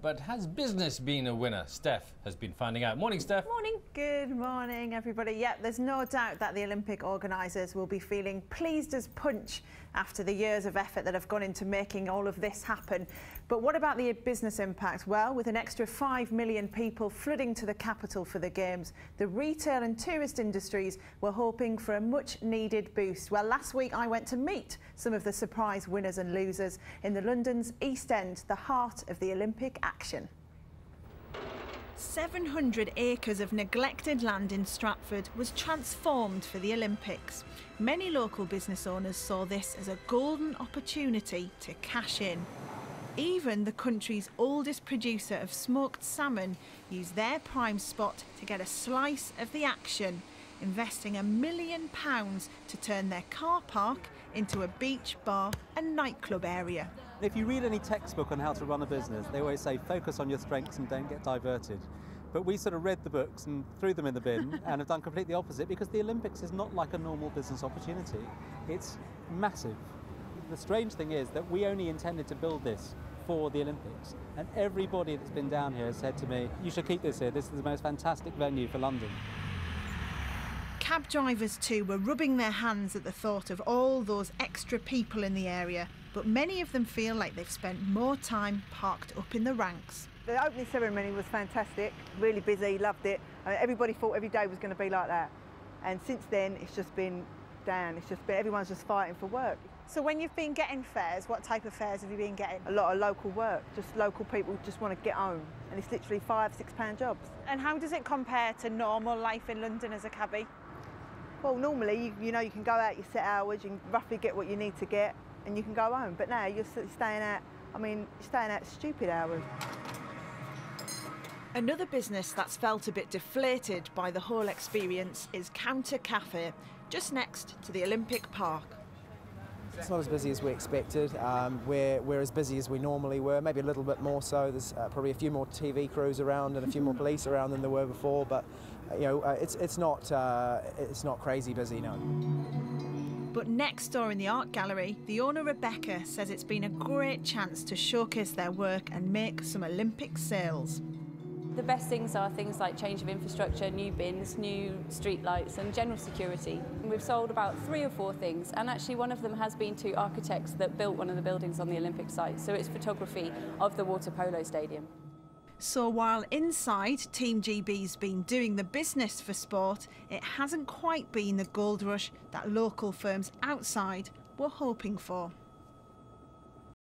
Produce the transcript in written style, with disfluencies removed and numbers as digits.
But has business been a winner? Steph has been finding out. Morning, Steph. Morning. Good morning, everybody. Yeah, there's no doubt that the Olympic organisers will be feeling pleased as punch after the years of effort that have gone into making all of this happen. But what about the business impact? Well, with an extra 5 million people flooding to the capital for the Games, the retail and tourist industries were hoping for a much-needed boost. Well, last week I went to meet some of the surprise winners and losers in the London's East End, the heart of the Olympic action. 700 acres of neglected land in Stratford was transformed for the Olympics. Many local business owners saw this as a golden opportunity to cash in. Even the country's oldest producer of smoked salmon used their prime spot to get a slice of the action, investing £1 million to turn their car park into a beach, bar and nightclub area. If you read any textbook on how to run a business, they always say focus on your strengths and don't get diverted. But we sort of read the books and threw them in the bin and have done completely the opposite, because the Olympics is not like a normal business opportunity. It's massive. The strange thing is that we only intended to build this for the Olympics, and everybody that's been down here has said to me, you should keep this here, this is the most fantastic venue for London. Cab drivers too were rubbing their hands at the thought of all those extra people in the area, but many of them feel like they've spent more time parked up in the ranks. The opening ceremony was fantastic, really busy, loved it. Everybody thought every day was going to be like that. And since then, it's just been down. Everyone's just fighting for work. So when you've been getting fares, what type of fares have you been getting? A lot of local work, just local people just want to get home. And it's literally £5, £6 jobs. And how does it compare to normal life in London as a cabbie? Well, normally, you know, you can go out your set hours, you can roughly get what you need to get, and you can go home. But now you're staying out, you're staying out stupid hours. Another business that's felt a bit deflated by the whole experience is Counter Cafe, just next to the Olympic Park. It's not as busy as we expected. We're as busy as we normally were, maybe a little bit more so. There's probably a few more TV crews around and a few more police around than there were before, but you know, it's not crazy busy, no. But next door in the art gallery, the owner Rebecca says it's been a great chance to showcase their work and make some Olympic sales. The best things are things like change of infrastructure, new bins, new street lights and general security. We've sold about 3 or 4 things, and actually one of them has been to architects that built one of the buildings on the Olympic site, so it's photography of the water polo stadium. So while inside Team GB's been doing the business for sport, it hasn't quite been the gold rush that local firms outside were hoping for.